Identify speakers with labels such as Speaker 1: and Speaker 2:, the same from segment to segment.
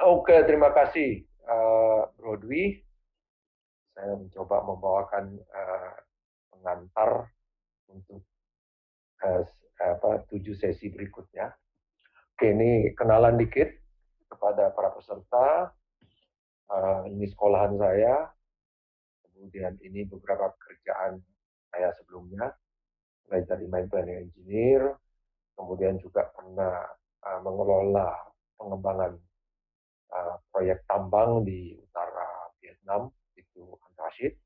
Speaker 1: Oke, terima kasih, Bro Dwi. Saya mencoba membawakan pengantar untuk 7 sesi berikutnya. Oke, ini kenalan dikit kepada para peserta. Ini sekolahan saya, kemudian ini beberapa pekerjaan saya sebelumnya, mulai dari main planning engineer, kemudian juga pernah mengelola pengembangan proyek tambang di utara Vietnam, itu Antrasit.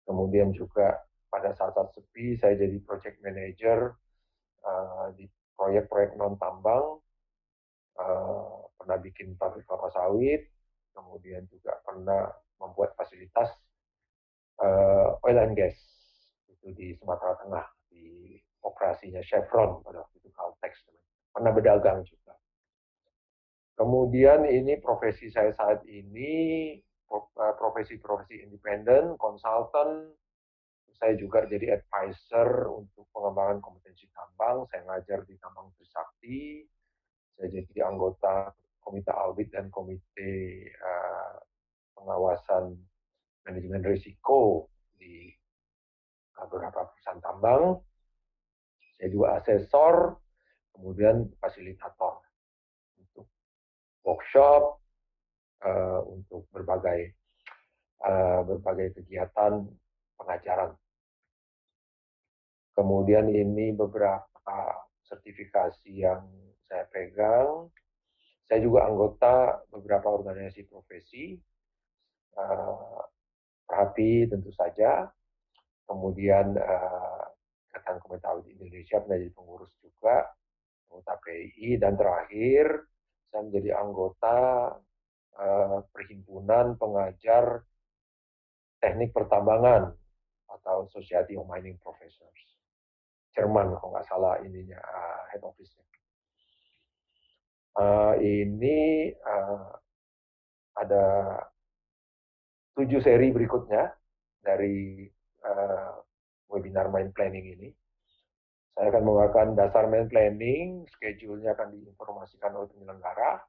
Speaker 1: Kemudian juga pada saat-saat sepi, saya jadi project manager di proyek-proyek non tambang, pernah bikin pabrik kelapa sawit, kemudian juga pernah membuat fasilitas oil and gas itu di Sumatera Tengah, di operasinya Chevron pada waktu itu Caltex. Pernah berdagang juga. Kemudian ini profesi saya saat ini profesi-profesi independen, konsultan. Saya juga jadi advisor untuk pengembangan kompetensi tambang. Saya ngajar di Tambang Trisakti. Saya jadi anggota komite audit dan komite pengawasan manajemen risiko di beberapa perusahaan tambang. Saya juga asesor, kemudian fasilitator untuk workshop, untuk berbagai kegiatan pengajaran. Kemudian ini beberapa sertifikasi yang saya pegang. Saya juga anggota beberapa organisasi profesi, Rapi tentu saja. Kemudian Ikatan Komite Audit Indonesia menjadi pengurus juga, anggota PII, dan terakhir saya menjadi anggota Perhimpunan Pengajar Teknik Pertambangan atau Society of Mining Professors. Jerman kalau nggak salah ininya head office-nya. Ini ada 7 seri berikutnya dari webinar mind planning ini. Saya akan membawakan dasar mind planning, schedule-nya akan diinformasikan oleh penyelenggara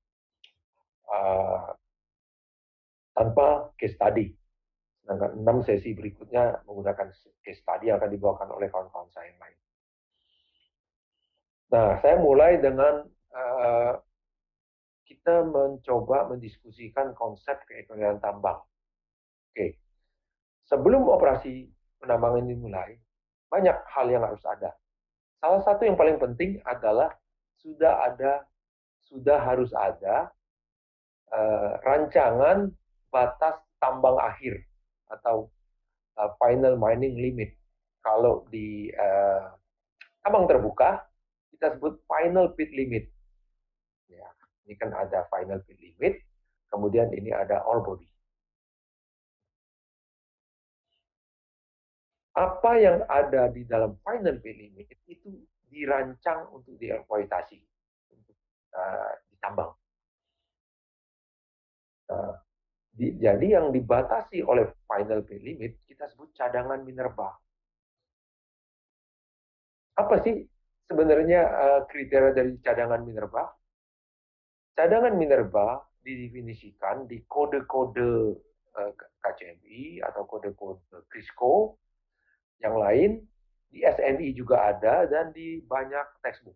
Speaker 1: tanpa case study. Sedangkan 6 sesi berikutnya menggunakan case study yang akan dibawakan oleh kawan-kawan saya yang lain. Nah, saya mulai dengan kita mencoba mendiskusikan konsep keekonomian tambang. Oke, sebelum operasi penambangan ini mulai, banyak hal yang harus ada. Salah satu yang paling penting adalah sudah harus ada rancangan batas tambang akhir atau final mining limit. Kalau di tambang terbuka kita sebut final pit limit. Ya, ini kan ada final pit limit, kemudian ini ada ore body. Apa yang ada di dalam final pit limit itu dirancang untuk dieksploitasi, untuk ditambang. Jadi yang dibatasi oleh final pit limit kita sebut cadangan minerba. Apa sih sebenarnya kriteria dari cadangan minerba? Cadangan minerba didefinisikan di kode-kode KCMI atau kode-kode Krisco, yang lain di SNI juga ada dan di banyak textbook.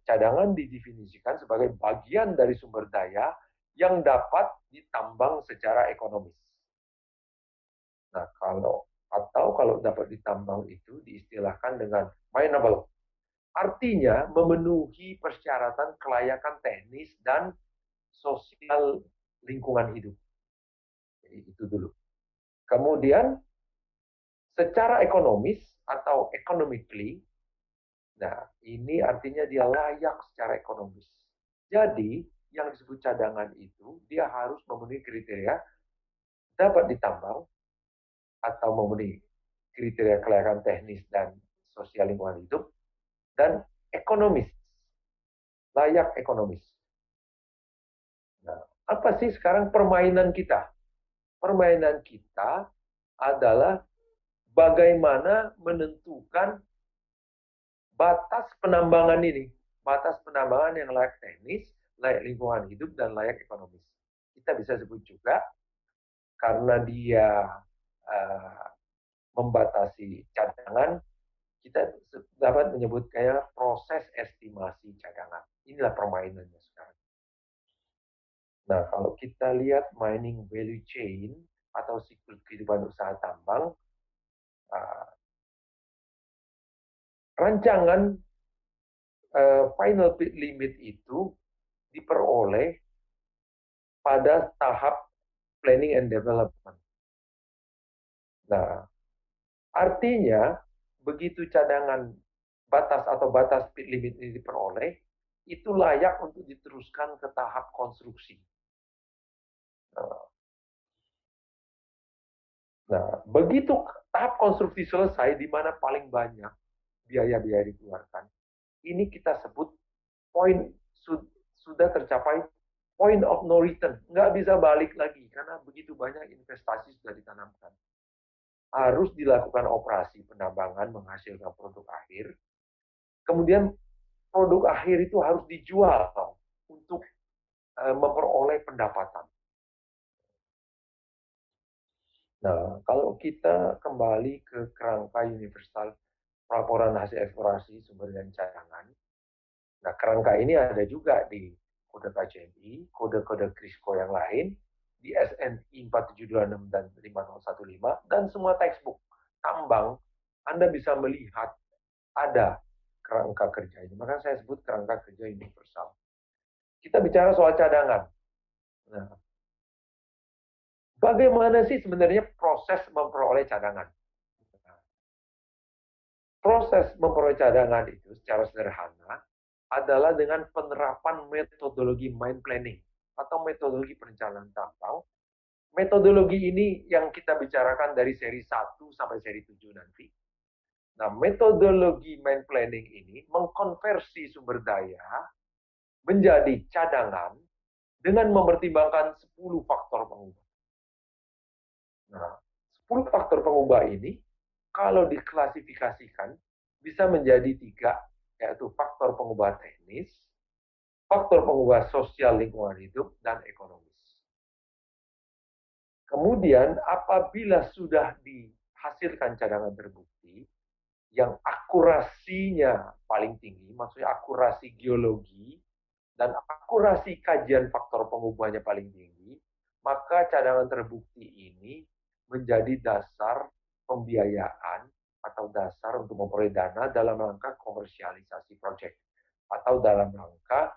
Speaker 1: Cadangan didefinisikan sebagai bagian dari sumber daya yang dapat ditambang secara ekonomis. Nah, kalau dapat ditambang itu diistilahkan dengan mineable. Artinya memenuhi persyaratan kelayakan teknis dan sosial lingkungan hidup. Jadi itu dulu. Kemudian secara ekonomis atau economically, nah ini artinya dia layak secara ekonomis. Jadi yang disebut cadangan itu dia harus memenuhi kriteria dapat ditambang atau memenuhi kriteria kelayakan teknis dan sosial lingkungan hidup dan ekonomis, layak ekonomis. Nah, apa sih sekarang permainan kita? Permainan kita adalah bagaimana menentukan batas penambangan ini. Batas penambangan yang layak teknis, layak lingkungan hidup, dan layak ekonomis. Kita bisa sebut juga karena dia uh, membatasi cadangan, kita dapat menyebut kayak proses estimasi cadangan. Inilah permainannya sekarang. Nah, kalau kita lihat mining value chain atau siklus kehidupan usaha tambang, rancangan final bid limit itu diperoleh pada tahap planning and development. Nah, artinya begitu cadangan batas atau batas bid limit ini diperoleh, itu layak untuk diteruskan ke tahap konstruksi. Nah, begitu tahap konstruksi selesai, di mana paling banyak biaya-biaya dikeluarkan, ini kita sebut poin sudah tercapai point of no return. Nggak bisa balik lagi, karena begitu banyak investasi sudah ditanamkan. Harus dilakukan operasi penambangan menghasilkan produk akhir. Kemudian produk akhir itu harus dijual untuk memperoleh pendapatan. Nah, kalau kita kembali ke kerangka universal pelaporan hasil eksplorasi sumber dan cadangan, nah kerangka ini ada juga di kode KCMI, kode-kode KRISCO yang lain, di SNI 4726 dan 5015, dan semua textbook tambang, Anda bisa melihat ada kerangka kerja ini. Maka saya sebut kerangka kerja universal. Kita bicara soal cadangan. Nah, bagaimana sih sebenarnya proses memperoleh cadangan? Proses memperoleh cadangan itu secara sederhana adalah dengan penerapan metodologi mine planning atau metodologi perencanaan tambang. Metodologi ini yang kita bicarakan dari seri 1 sampai seri 7 nanti. Nah, metodologi mine planning ini mengkonversi sumber daya menjadi cadangan dengan mempertimbangkan 10 faktor pengubah. Nah, 10 faktor pengubah ini kalau diklasifikasikan bisa menjadi 3, yaitu faktor pengubah teknis, faktor pengubah sosial lingkungan hidup, dan ekonomis. Kemudian apabila sudah dihasilkan cadangan terbukti, yang akurasinya paling tinggi, maksudnya akurasi geologi, dan akurasi kajian faktor pengubahnya paling tinggi, maka cadangan terbukti ini menjadi dasar pembiayaan atau dasar untuk memperoleh dana dalam rangka komersialisasi proyek, atau dalam rangka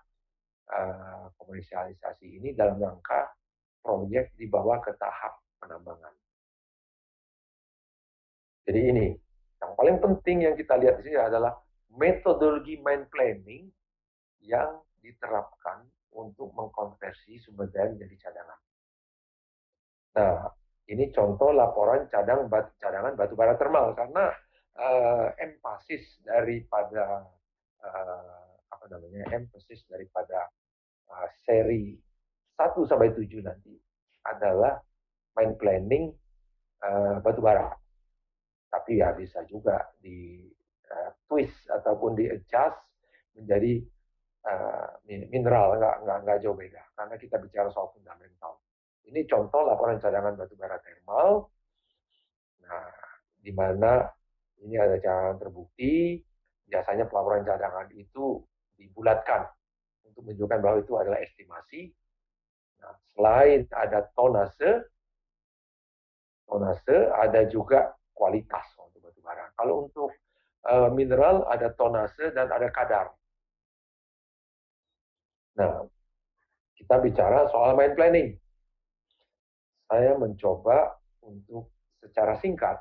Speaker 1: komersialisasi ini dalam rangka proyek dibawa ke tahap penambangan. Jadi ini yang paling penting yang kita lihat di sini adalah metodologi mine planning yang diterapkan untuk mengkonversi sumber daya menjadi cadangan. Nah, ini contoh laporan cadangan batu bara termal, karena emphasis daripada seri 1 sampai 7 nanti adalah mine planning batu bara. Tapi ya bisa juga di twist ataupun di adjust menjadi mineral, nggak jauh beda, karena kita bicara soal fundamental. Ini contoh laporan cadangan batu bara thermal. Nah, di mana ini ada cadangan terbukti, biasanya pelaporan cadangan itu dibulatkan untuk menunjukkan bahwa itu adalah estimasi. Nah, selain ada tonase ada juga kualitas untuk batu bara. Kalau untuk mineral ada tonase dan ada kadar. Nah, kita bicara soal mine planning. Saya mencoba untuk secara singkat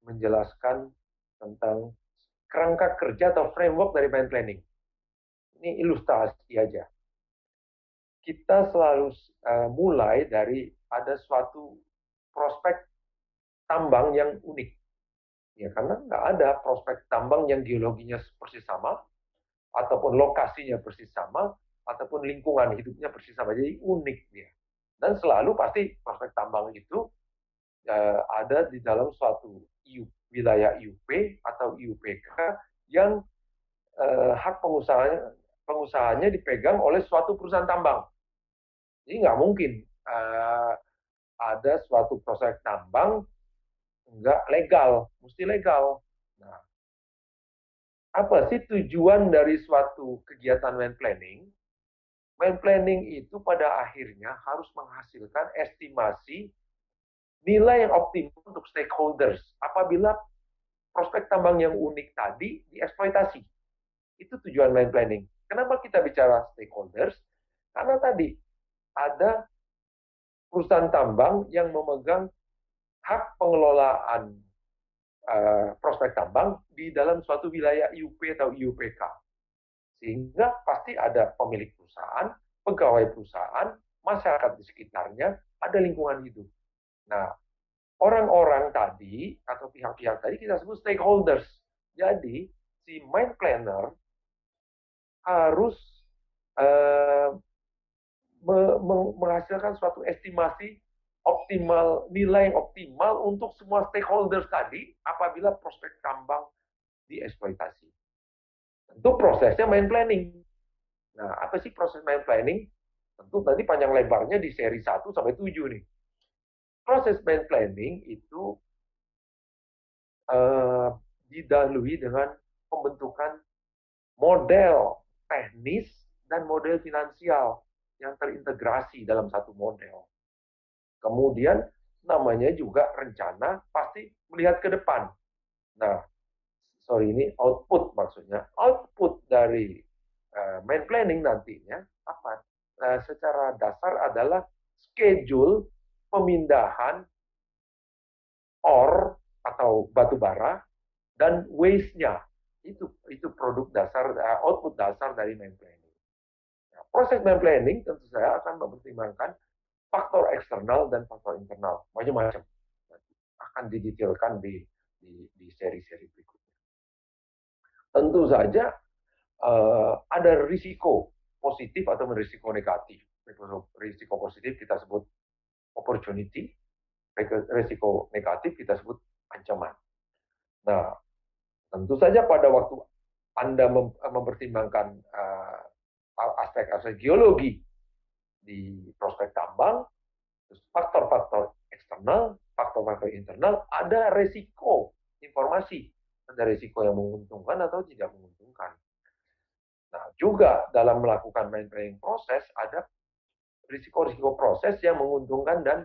Speaker 1: menjelaskan tentang kerangka kerja atau framework dari mine planning. Ini ilustrasi aja. Kita selalu mulai dari ada suatu prospek tambang yang unik. Ya, karena nggak ada prospek tambang yang geologinya persis sama, ataupun lokasinya persis sama, ataupun lingkungan hidupnya persis sama. Jadi unik dia. Dan selalu pasti prospek tambang itu ada di dalam suatu wilayah IUP atau IUPK yang hak pengusahanya pengusahanya dipegang oleh suatu perusahaan tambang. Jadi nggak mungkin ada suatu proses tambang nggak legal, mesti legal. Nah, apa sih tujuan dari suatu kegiatan land planning? Land planning itu pada akhirnya harus menghasilkan estimasi nilai yang optimal untuk stakeholders apabila prospek tambang yang unik tadi dieksploitasi. Itu tujuan land planning. Kenapa kita bicara stakeholders? Karena tadi ada perusahaan tambang yang memegang hak pengelolaan prospek tambang di dalam suatu wilayah IUP atau IUPK. Sehingga pasti ada pemilik perusahaan, pegawai perusahaan, masyarakat di sekitarnya, ada lingkungan hidup. Nah, orang-orang tadi atau pihak-pihak tadi kita sebut stakeholders. Jadi, si mine planner harus eh, menghasilkan suatu estimasi optimal, nilai yang optimal untuk semua stakeholders tadi apabila prospek tambang dieksploitasi. Tentu prosesnya mine planning. Nah, apa sih proses mine planning? Tentu tadi panjang lebarnya di seri 1 sampai 7 nih. Proses mine planning itu didahului dengan pembentukan model teknis dan model finansial yang terintegrasi dalam satu model. Kemudian namanya juga rencana pasti melihat ke depan. Nah, sorry ini output maksudnya. Output dari mine planning nantinya apa? Secara dasar adalah schedule pemindahan ore atau batu bara dan waste-nya. Itu produk dasar, output dasar dari mine planning. Nah, proses mine planning tentu saja akan mempertimbangkan faktor eksternal dan faktor internal, macam-macam. Akan didetailkan di seri-seri berikutnya. Tentu saja ada risiko positif atau risiko negatif. Risiko positif kita sebut opportunity, risiko negatif kita sebut ancaman. Nah, tentu saja pada waktu Anda mempertimbangkan aspek-aspek geologi di prospek tambang, faktor-faktor eksternal, faktor-faktor internal, ada resiko informasi. Ada resiko yang menguntungkan atau tidak menguntungkan. Nah, juga dalam melakukan mine planning proses, ada risiko-risiko proses yang menguntungkan dan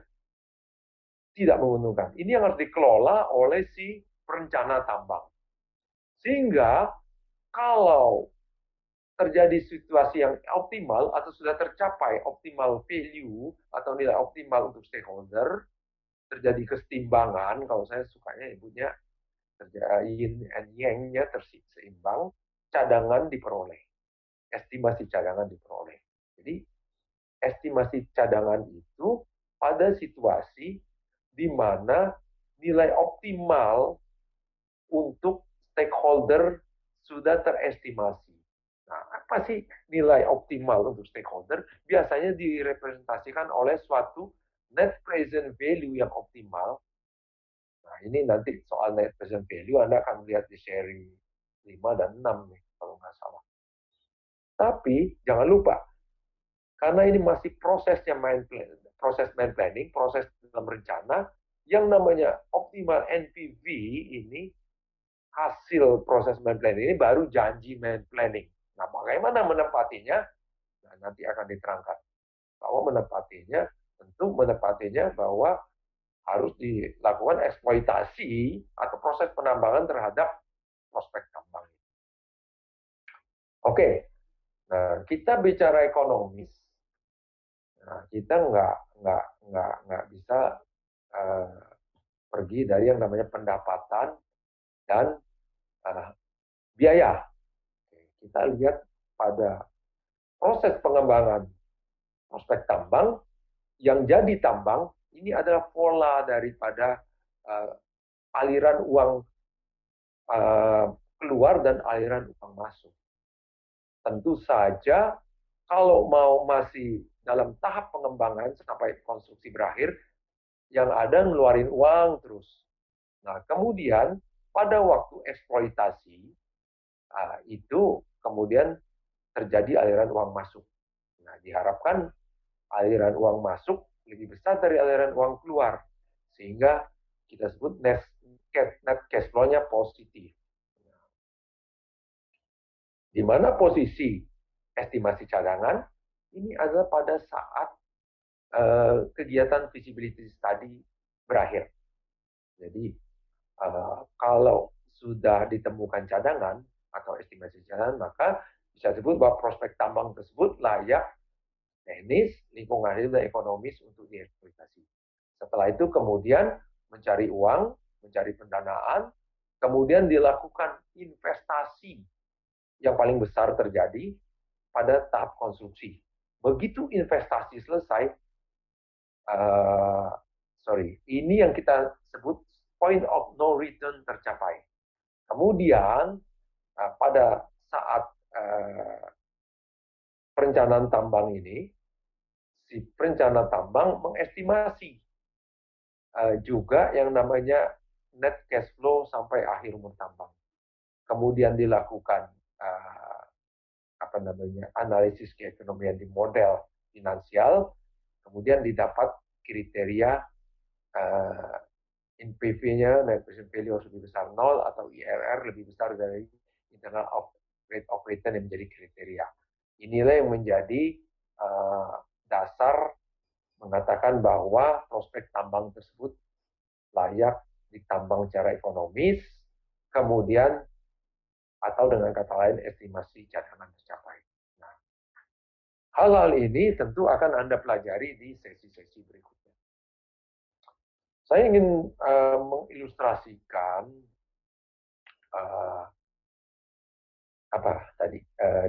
Speaker 1: tidak menguntungkan. Ini yang harus dikelola oleh si perencana tambang. Sehingga kalau terjadi situasi yang optimal atau sudah tercapai optimal value atau nilai optimal untuk stakeholder, terjadi kesetimbangan, kalau saya sukanya ibunya terjadi yin and yang-nya terseimbang, cadangan diperoleh. Estimasi cadangan diperoleh. Jadi estimasi cadangan itu pada situasi di mana nilai optimal untuk stakeholder sudah terestimasi. Nah, apa sih nilai optimal untuk stakeholder? Biasanya direpresentasikan oleh suatu net present value yang optimal. Nah, ini nanti soal net present value Anda akan lihat di seri 5 dan 6 nih, kalau nggak salah. Tapi jangan lupa, karena ini masih prosesnya proses mine planning, proses dalam rencana, yang namanya optimal NPV ini hasil proses mine planning ini baru janji mine planning. Nah, bagaimana menepatinya? Nah, nanti akan diterangkan. Bahwa menepatinya, tentu menepatinya bahwa harus dilakukan eksploitasi atau proses penambangan terhadap prospek tambang. Oke, nah kita bicara ekonomis. Nah, kita nggak bisa pergi dari yang namanya pendapatan dan biaya. Kita lihat pada proses pengembangan prospek tambang, yang jadi tambang ini adalah pola daripada aliran uang keluar dan aliran uang masuk. Tentu saja kalau mau masih dalam tahap pengembangan sampai konstruksi berakhir, yang ada ngeluarin uang terus. Nah, kemudian pada waktu eksploitasi, itu kemudian terjadi aliran uang masuk. Nah, diharapkan aliran uang masuk lebih besar dari aliran uang keluar, sehingga kita sebut net cash flow-nya positif. Di mana posisi estimasi cadangan? Ini adalah pada saat kegiatan feasibility study berakhir. Jadi kalau sudah ditemukan cadangan atau estimasi cadangan, maka bisa disebut bahwa prospek tambang tersebut layak teknis, lingkungan hidup, dan ekonomis untuk dieksploitasi. Setelah itu kemudian mencari uang, mencari pendanaan, kemudian dilakukan investasi yang paling besar terjadi pada tahap konstruksi. Begitu investasi selesai, ini yang kita sebut point of no return tercapai. Kemudian pada saat perencanaan tambang ini, si perencana tambang mengestimasi juga yang namanya net cash flow sampai akhir umur tambang. Kemudian dilakukan analisis keekonomian di model finansial, kemudian didapat kriteria NPV-nya, net present value harus lebih besar 0, atau IRR lebih besar dari internal rate of return yang menjadi kriteria. Inilah yang menjadi dasar mengatakan bahwa prospek tambang tersebut layak ditambang secara ekonomis, kemudian atau dengan kata lain estimasi cadangan tercapai. Nah, hal-hal ini tentu akan Anda pelajari di sesi-sesi berikutnya. Saya ingin mengilustrasikan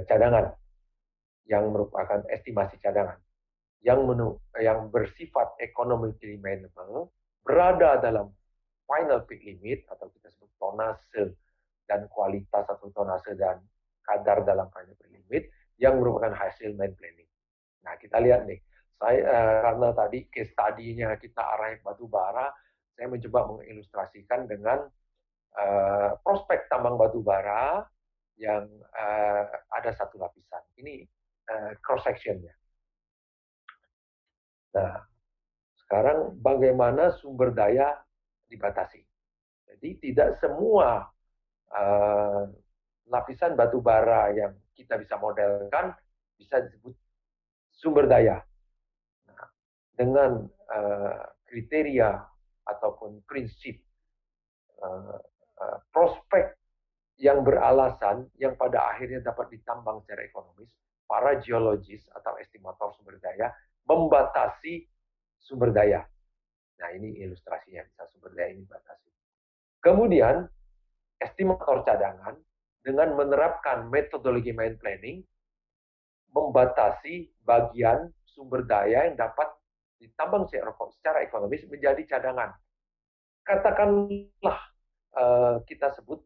Speaker 1: cadangan yang merupakan estimasi cadangan yang bersifat economically manageable, berada dalam final peak limit atau kita sebut tonase dan kualitas atau tonase dan kadar dalam final peak limit yang merupakan hasil main planning. Nah, kita lihat nih, karena tadi case study-nya kita arahnya batu bara, saya mencoba mengilustrasikan dengan prospek tambang batu bara yang ada satu lapisan. Ini cross section-nya. Nah, sekarang bagaimana sumber daya dibatasi. Jadi tidak semua lapisan batu bara yang kita bisa modelkan bisa disebut sumber daya. Nah, dengan kriteria ataupun prinsip prospek yang beralasan, yang pada akhirnya dapat ditambang secara ekonomis, para geologis atau estimator sumber daya membatasi sumber daya. Nah, ini ilustrasinya, bisa sumber daya ini batasi. Kemudian, estimator cadangan dengan menerapkan metodologi mine planning membatasi bagian sumber daya yang dapat ditambang secara ekonomis menjadi cadangan. Katakanlah kita sebut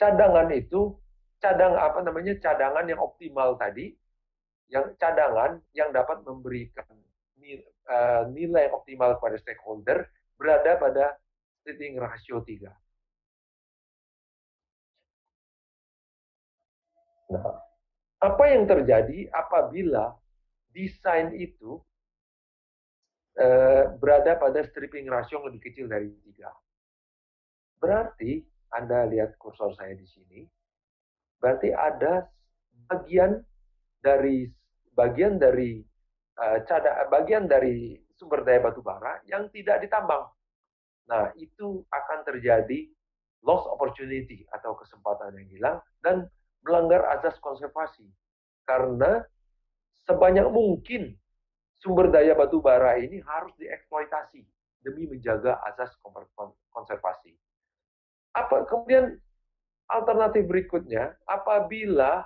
Speaker 1: cadangan itu cadangan yang optimal tadi, yang cadangan yang dapat memberikan nilai yang optimal kepada stakeholder berada pada splitting ratio 3. Nah, apa yang terjadi apabila desain itu berada pada stripping ratio yang lebih kecil dari 3? Berarti, Anda lihat kursor saya di sini, berarti ada bagian dari sumber daya batu bara yang tidak ditambang. Nah, itu akan terjadi loss opportunity atau kesempatan yang hilang dan melanggar azas konservasi. Karena sebanyak mungkin sumber daya batu bara ini harus dieksploitasi demi menjaga azas konservasi. Kemudian alternatif berikutnya, apabila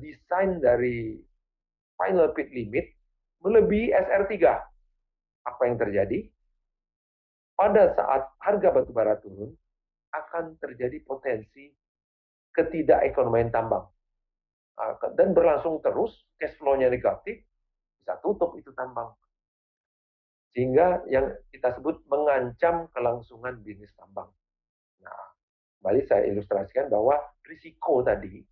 Speaker 1: desain dari final pit limit melebihi SR3, apa yang terjadi? Pada saat harga batu bara turun, akan terjadi potensi ketidakekonomian tambang. Dan berlangsung terus, cash flow-nya negatif, bisa tutup itu tambang. Sehingga yang kita sebut mengancam kelangsungan bisnis tambang. Nah, Kembali saya ilustrasikan bahwa risiko tadi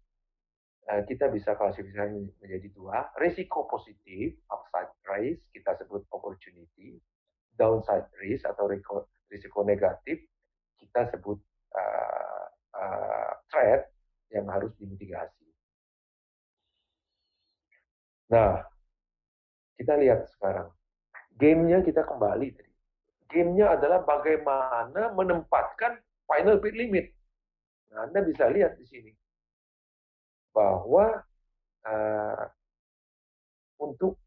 Speaker 1: kita bisa klasifikasi menjadi dua. Risiko positif, upside risk, kita sebut opportunity. Downside risk atau risiko negatif, kita sebut threat yang harus dimitigasi. Nah, kita lihat sekarang. Gamenya kita kembali tadi. Gamenya adalah bagaimana menempatkan final bid limit. Nah, Anda bisa lihat di sini bahwa untuk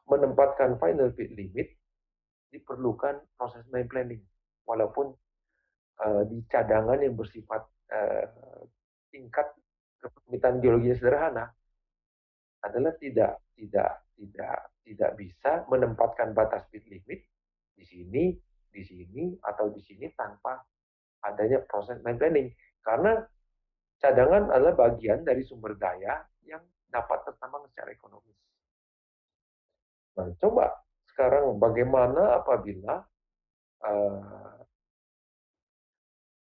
Speaker 1: menempatkan final bid limit diperlukan proses main planning. Walaupun di cadangan yang bersifat tingkat kerumitan geologinya sederhana adalah tidak bisa menempatkan batas bid limit di sini atau di sini tanpa adanya proses main planning, karena cadangan adalah bagian dari sumber daya yang dapat tertambang secara ekonomis. Nah, coba sekarang bagaimana apabila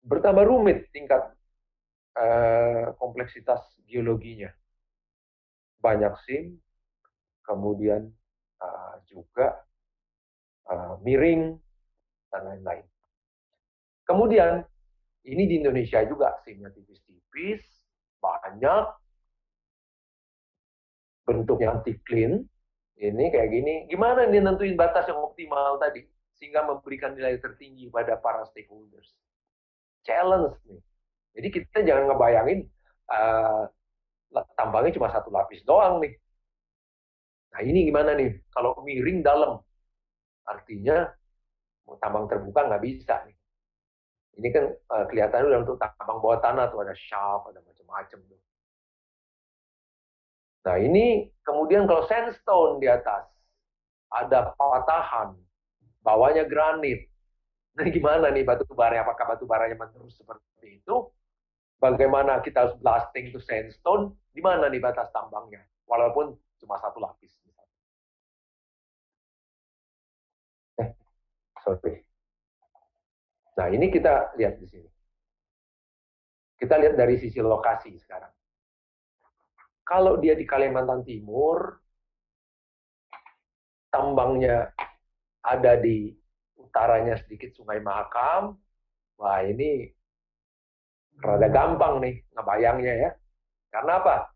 Speaker 1: bertambah rumit tingkat kompleksitas geologinya, banyak SIM, kemudian juga miring dan lain-lain. Kemudian ini di Indonesia juga SIM-nya tipis-tipis, banyak, bentuknya anti-clean. Ini kayak gini. Gimana nih nentuin batas yang optimal tadi sehingga memberikan nilai tertinggi pada para stakeholders? Challenge nih. Jadi kita jangan ngebayangin tambangnya cuma satu lapis doang nih. Nah ini gimana nih? Kalau miring dalam, artinya tambang terbuka nggak bisa nih. Ini kan kelihatannya udah untuk tambang bawah tanah tuh ada shaft, ada macam-macam tuh. Nah ini kemudian kalau sandstone di atas ada patahan, bawahnya granit. Nah gimana nih batu bara? Apakah batu baranya menerus seperti itu? Bagaimana kita harus blasting to sandstone? Di mana nih batas tambangnya? Walaupun cuma satu lapis. Sorry. Nah ini kita lihat di sini. Kita lihat dari sisi lokasi sekarang. Kalau dia di Kalimantan Timur, tambangnya ada di utaranya sedikit Sungai Mahakam, wah ini rada gampang nih ngebayangnya ya. Karena apa?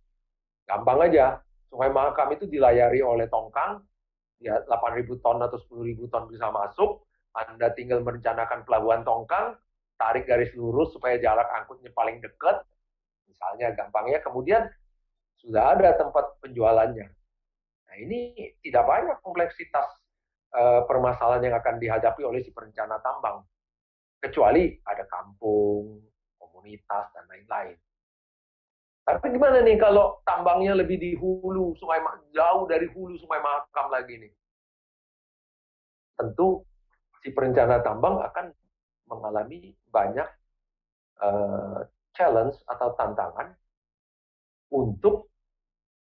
Speaker 1: Gampang aja. Sungai Mahakam itu dilayari oleh tongkang, ya 8.000 ton atau 10.000 ton bisa masuk. Anda tinggal merencanakan pelabuhan tongkang, tarik garis lurus supaya jarak angkutnya paling dekat. Misalnya gampangnya, kemudian sudah ada tempat penjualannya. Nah ini tidak banyak kompleksitas permasalahan yang akan dihadapi oleh si perencana tambang. Kecuali ada kampung, komunitas, dan lain-lain. Tapi gimana nih kalau tambangnya lebih di hulu, jauh dari hulu Sungai Mahakam lagi nih? Tentu si perencana tambang akan mengalami banyak challenge atau tantangan untuk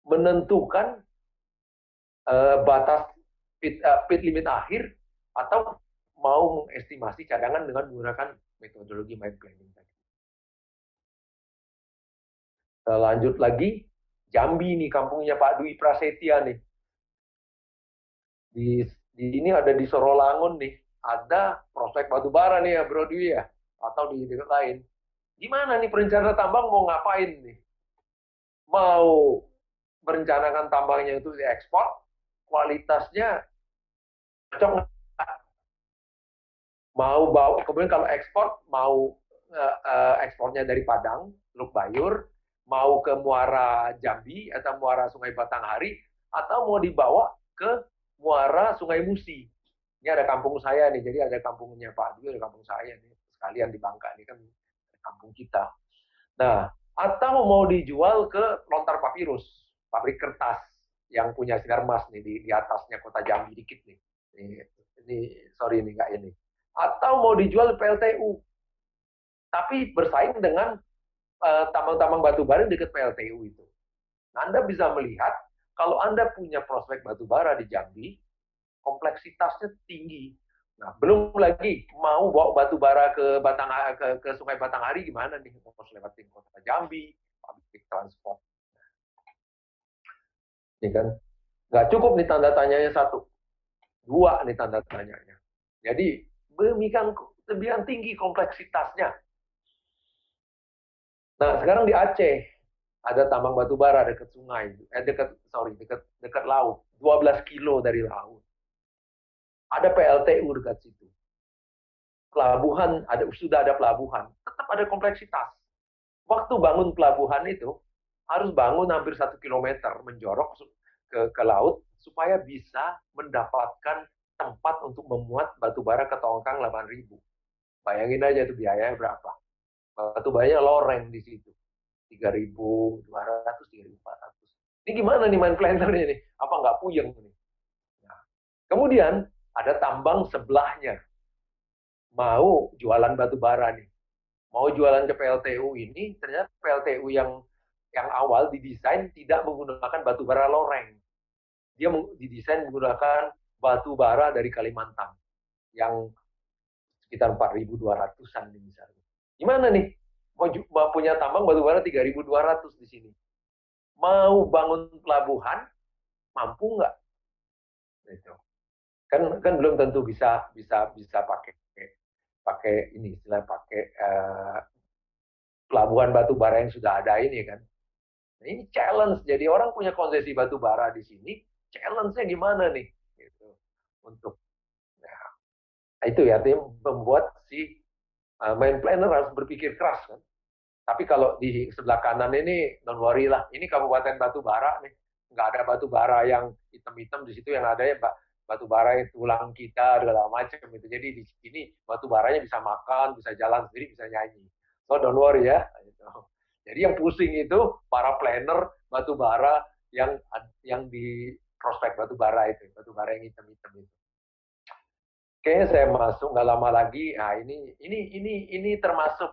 Speaker 1: menentukan batas pit limit akhir atau mau mengestimasi cadangan dengan menggunakan metodologi mine planning tadi. Lanjut lagi, Jambi nih kampungnya Pak Dwi Prasetya nih. Di ini ada di Sorolangun nih, ada prospek batu bara nih ya Bro Dwi ya, atau di dekat lain. Gimana nih perencana tambang mau ngapain nih? Mau merencanakan tambangnya itu diekspor, kualitasnya cocok, mau bawa, kemudian kalau ekspor mau ekspornya dari Padang, Teluk Bayur, mau ke Muara Jambi atau Muara Sungai Batanghari, atau mau dibawa ke Muara Sungai Musi. Ini ada kampung saya nih, jadi ada kampungnya Pak Dwi, ada kampung saya nih, sekalian di Bangka ini kan kampung kita. Nah, atau mau dijual ke Lontar Papirus, pabrik kertas yang punya Sinarmas nih di atasnya kota Jambi dikit nih. Ini sorry nih nggak ini. Atau mau dijual PLTU, tapi bersaing dengan tambang-tambang batu bara dekat PLTU itu. Nah, Anda bisa melihat kalau Anda punya prospek batu bara di Jambi, kompleksitasnya tinggi. Nah, belum lagi mau bawa batu bara ke Sungai Batanghari gimana nih? Harus lewatin kota Jambi, public transport. Ya kan? Nggak cukup nih tanda tanyanya satu, dua nih tanda tanyanya. Jadi demikian tinggi kompleksitasnya. Nah, sekarang di Aceh ada tambang batu bara dekat sungai, dekat laut, 12 kilo dari laut. Ada PLTU dekat situ. Pelabuhan sudah ada pelabuhan, tetap ada kompleksitas. Waktu bangun pelabuhan itu harus bangun hampir 1 kilometer menjorok ke laut supaya bisa mendapatkan tempat untuk memuat batu bara ke tongkang 8.000. Bayangin aja itu biayanya berapa. Batu baranya loreng di situ. 3.200, 3.400. Ini gimana nih main plannernya nih? Apa nggak puyeng nih? Nah, kemudian ada tambang sebelahnya. Mau jualan batu bara nih. Mau jualan ke PLTU ini, ternyata PLTU yang awal didesain tidak menggunakan batu bara loreng. Dia didesain menggunakan batu bara dari Kalimantan yang sekitar 4.200-an misalnya. Gimana nih? Mau punya tambang batu bara 3.200 di sini. Mau bangun pelabuhan, mampu nggak? Gitu. Kan belum tentu bisa pakai ini istilah pakai pelabuhan batu bara yang sudah ada ini kan. Nah, ini challenge. Jadi orang punya konsesi batu bara di sini, challenge-nya gimana nih? Gitu. Untuk nah, itu ya artinya membuat si main planner harus berpikir keras kan. Tapi kalau di sebelah kanan ini non worry lah. Ini Kabupaten Batubara nih. Nggak ada batu bara yang hitam-hitam di situ, yang ada ya batu bara yang tulang kita segala macam itu. Jadi di sini batu baranya bisa makan, bisa jalan sendiri, bisa nyanyi. So don't worry ya. Gitu. Jadi yang pusing itu para planner batu bara yang di prospek batu bara itu, batu bara yang hitam-hitam itu. Oke, saya masuk nggak lama lagi. Nah, ini termasuk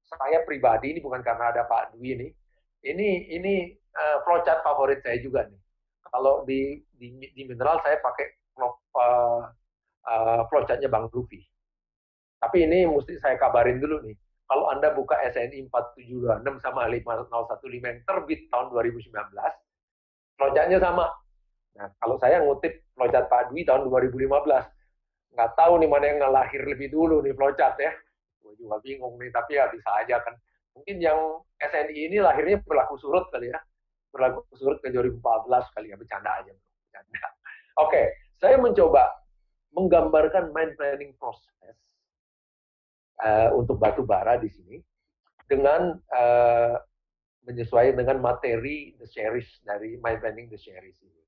Speaker 1: saya pribadi, ini bukan karena ada Pak Dwi ini. Ini flowchart favorit saya juga nih. Kalau di mineral saya pakai flowchartnya Bang Luffy. Tapi ini mesti saya kabarin dulu nih. Kalau Anda buka SNI 4726 sama 5015 yang terbit tahun 2019, flowchartnya sama. Nah, kalau saya ngutip flowchart Pak Dwi tahun 2015, nggak tahu nih mana yang lahir lebih dulu nih flowchart ya. Gue juga bingung nih, tapi ya bisa aja kan. Mungkin yang SNI ini lahirnya berlaku surut kali ya. Berlaku surut ke 2014 kali ya, bercanda aja. Bercanda. Oke, saya mencoba menggambarkan mind planning proses untuk batu bara di sini dengan menyesuaikan dengan materi the series dari mind planning the series ini.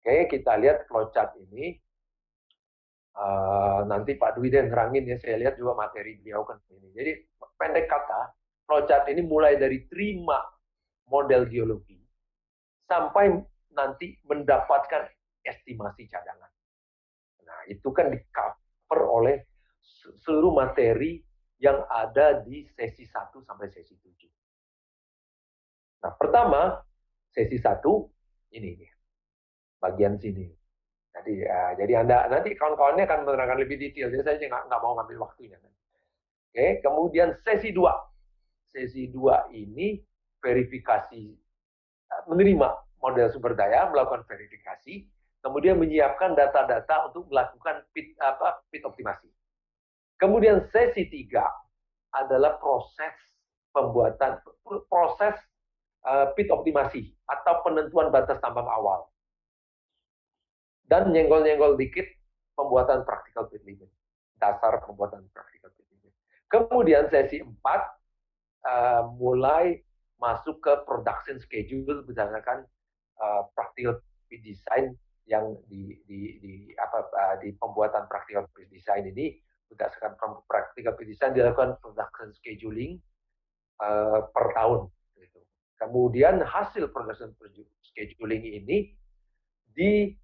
Speaker 1: Oke, kita lihat flowchart ini. Nanti Pak Dwi deh nerangin ya, saya lihat juga materi beliau kan ini. Jadi pendek kata, flowchart ini mulai dari terima model geologi sampai nanti mendapatkan estimasi cadangan. Nah, itu kan di-cover oleh seluruh materi yang ada di sesi 1 sampai sesi 7. Nah, pertama, sesi 1, ini bagian sini. Jadi Anda nanti kawan-kawannya akan menerangkan lebih detail. Jadi saya nggak mau ngambil waktunya. Oke, kemudian sesi 2. Sesi 2 ini verifikasi, menerima model sumber daya, melakukan verifikasi, kemudian menyiapkan data-data untuk melakukan pit optimasi. Kemudian sesi 3 adalah proses pit optimasi atau penentuan batas tambang awal. Dan nyenggol-nyenggol dikit pembuatan practical pit limit. Dasar pembuatan practical pit limit. Kemudian sesi 4 mulai masuk ke production schedule berdasarkan practical pit design yang di pembuatan practical pit design ini berdasarkan practical pit design dilakukan production scheduling per tahun. Kemudian hasil production scheduling ini di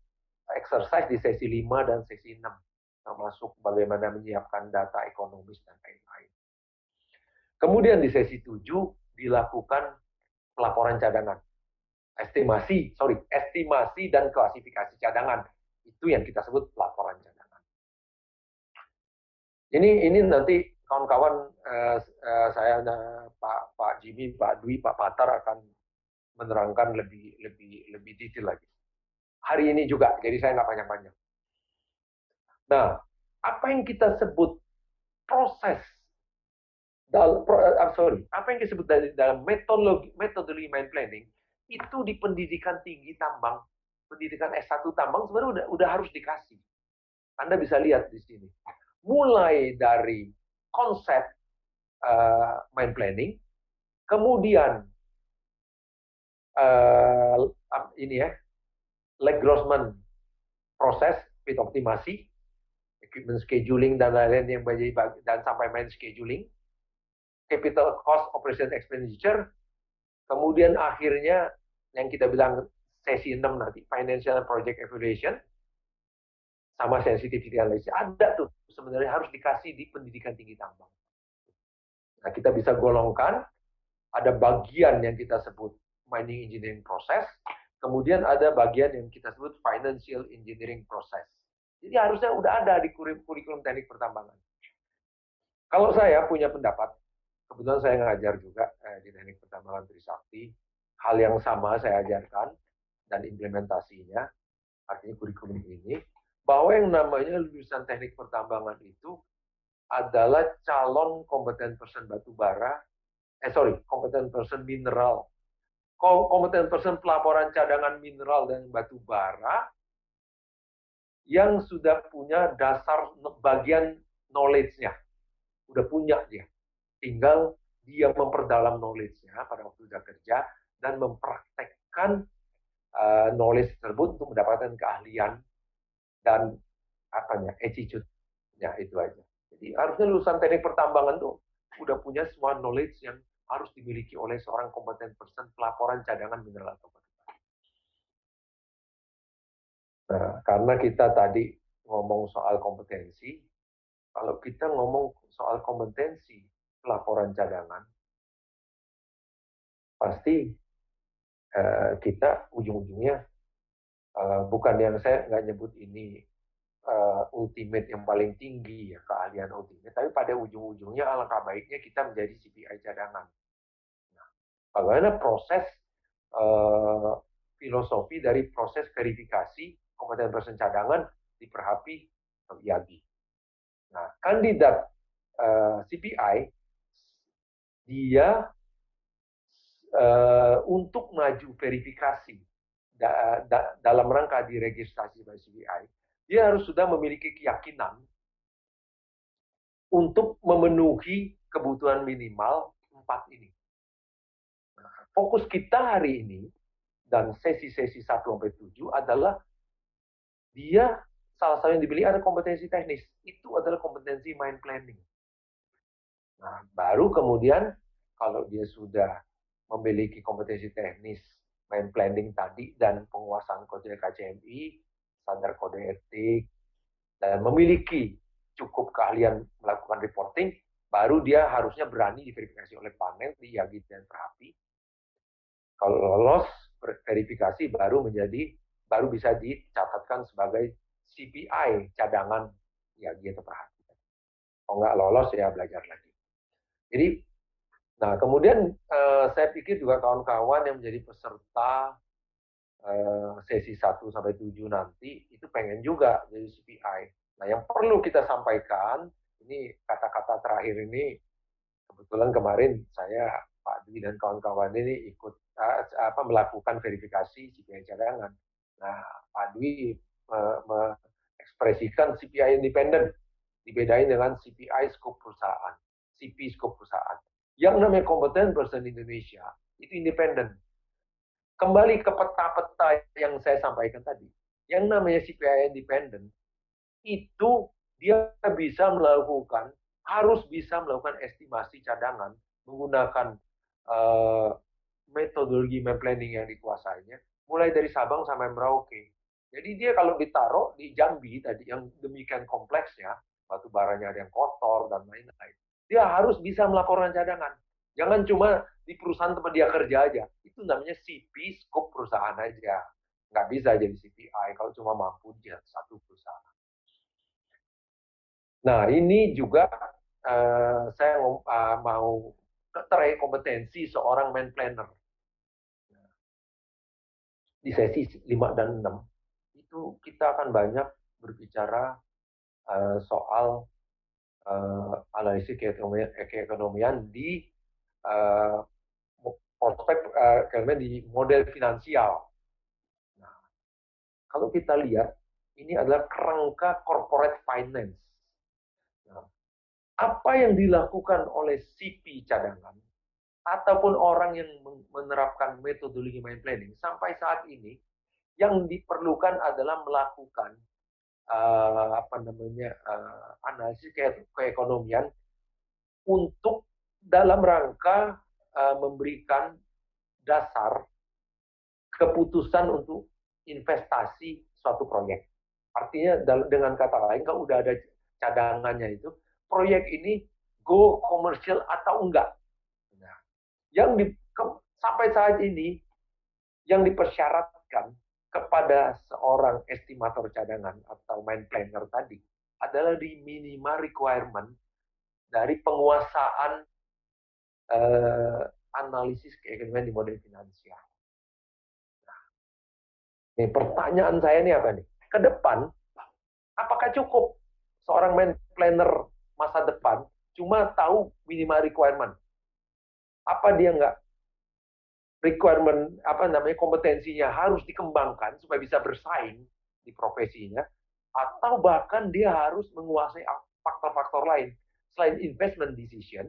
Speaker 1: exercise di sesi 5 dan sesi 6, termasuk bagaimana menyiapkan data ekonomis dan lain-lain. Kemudian di sesi 7 dilakukan pelaporan cadangan. Estimasi dan klasifikasi cadangan. Itu yang kita sebut pelaporan cadangan. Ini nanti kawan-kawan saya Pak Jimmy, Pak Dwi, Pak Patar akan menerangkan lebih detail lagi. Hari ini juga, jadi saya nggak panjang-panjang. Nah, apa yang kita sebut proses apa yang disebut dalam metodologi mine planning itu di pendidikan tinggi tambang, pendidikan S1 tambang sebenarnya udah harus dikasih. Anda bisa lihat di sini. Mulai dari konsep mine planning, kemudian ini ya, leg Grossman proses, pit optimasi, equipment scheduling dan lain-lain yang dan sampai main scheduling, capital cost operation expenditure, kemudian akhirnya yang kita bilang sesi 6 nanti, financial and project evaluation, sama sensitivity analysis. Ada tuh sebenarnya harus dikasih di pendidikan tinggi tambang. Nah, kita bisa golongkan, ada bagian yang kita sebut mining engineering process, kemudian ada bagian yang kita sebut financial engineering process. Jadi harusnya udah ada di kurikulum teknik pertambangan. Kalau saya punya pendapat, kebetulan saya ngajar juga di teknik pertambangan Trisakti, hal yang sama saya ajarkan dan implementasinya, artinya kurikulum ini, bahwa yang namanya lulusan teknik pertambangan itu adalah calon kompeten person batu bara, kompeten person mineral, kompeten person pelaporan cadangan mineral dan batu bara yang sudah punya dasar bagian knowledge-nya, udah punya dia. Tinggal dia memperdalam knowledge-nya pada waktu sudah kerja dan mempraktekkan knowledge tersebut untuk mendapatkan keahlian dan attitude-nya itu aja. Jadi harusnya lulusan teknik pertambangan tuh udah punya semua knowledge yang harus dimiliki oleh seorang kompeten person pelaporan cadangan mineral atau batu bara. Nah, karena kita tadi ngomong soal kompetensi, kalau kita ngomong soal kompetensi pelaporan cadangan, pasti kita ujung-ujungnya bukan yang saya nggak nyebut ini ultimate yang paling tinggi ya, keahlian ultimate, tapi pada ujung-ujungnya alangkah baiknya kita menjadi CPI cadangan. Nah, bagaimana proses filosofi dari proses verifikasi kompeten person cadangan di Perhapi IAGI. Nah, kandidat CPI dia untuk maju verifikasi dalam rangka diregistrasi by CPI, dia harus sudah memiliki keyakinan untuk memenuhi kebutuhan minimal 4 ini. Nah, fokus kita hari ini dan sesi-sesi 1-7 adalah dia salah satu yang dipilih ada kompetensi teknis. Itu adalah kompetensi mine planning. Nah, baru kemudian kalau dia sudah memiliki kompetensi teknis mine planning tadi dan penguasaan kode KCMI, standar kode etik, dan memiliki cukup keahlian melakukan reporting, baru dia harusnya berani diverifikasi oleh panel di IAGI dan Perhapi. Kalau lolos verifikasi baru bisa dicatatkan sebagai CPI cadangan IAGI atau Perhapi. Kalau nggak lolos ya belajar lagi. Jadi, nah kemudian saya pikir juga kawan-kawan yang menjadi peserta sesi 1-7 nanti itu pengen juga jadi CPI. Nah, yang perlu kita sampaikan, ini kata-kata terakhir ini, kebetulan kemarin saya, Pak Dwi dan kawan-kawan ini ikut melakukan verifikasi CPI cadangan. Nah, Pak Dwi mengekspresikan CPI independen, dibedain dengan CPI skop perusahaan, CP skop perusahaan. Yang namanya kompeten person Indonesia, itu independen. Kembali ke peta-peta yang saya sampaikan tadi, yang namanya CPI independen, itu dia harus bisa melakukan estimasi cadangan menggunakan metodologi mine planning yang dikuasainya, mulai dari Sabang sampai Merauke. Jadi dia kalau ditaruh di Jambi tadi yang demikian kompleksnya, batu baranya ada yang kotor dan lain-lain, dia harus bisa melaporkan cadangan. Jangan cuma di perusahaan tempat dia kerja aja. Itu namanya CP, skop perusahaan aja. Nggak bisa jadi CPI kalau cuma mampu di satu perusahaan. Nah, ini juga saya mau terai kompetensi seorang man planner. Di sesi 5 dan 6, itu kita akan banyak berbicara soal analisis keekonomian di prospek kemudian di model finansial. Nah, kalau kita lihat, ini adalah kerangka corporate finance. Nah, apa yang dilakukan oleh CP cadangan ataupun orang yang menerapkan metodologi mind planning sampai saat ini, yang diperlukan adalah melakukan analisis keekonomian untuk dalam rangka memberikan dasar keputusan untuk investasi suatu proyek. Artinya dengan kata lain, kalau udah ada cadangannya itu, proyek ini go komersial atau enggak. Nah, sampai saat ini yang dipersyaratkan kepada seorang estimator cadangan atau mind planner tadi adalah di minimal requirement dari penguasaan analisis keekonomian di model finansial. Nih, pertanyaan saya ini apa nih? Ke depan, apakah cukup seorang man planner masa depan cuma tahu minimal requirement? Apa dia nggak requirement, kompetensinya harus dikembangkan supaya bisa bersaing di profesinya, atau bahkan dia harus menguasai faktor-faktor lain selain investment decision,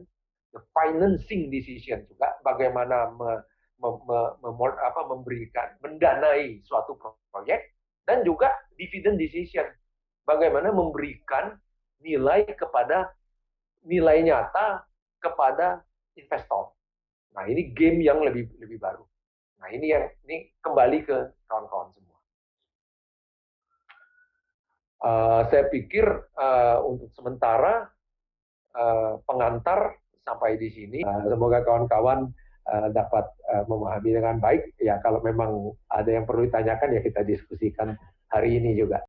Speaker 1: the financing decision juga, bagaimana mendanai suatu proyek, dan juga dividend decision, bagaimana memberikan nilai nyata kepada investor. Nah, ini game yang lebih baru. Nah, ini kembali ke kawan-kawan semua. Saya pikir untuk sementara pengantar sampai di sini. Semoga kawan-kawan dapat memahami dengan baik. Ya, kalau memang ada yang perlu ditanyakan, ya kita diskusikan hari ini juga.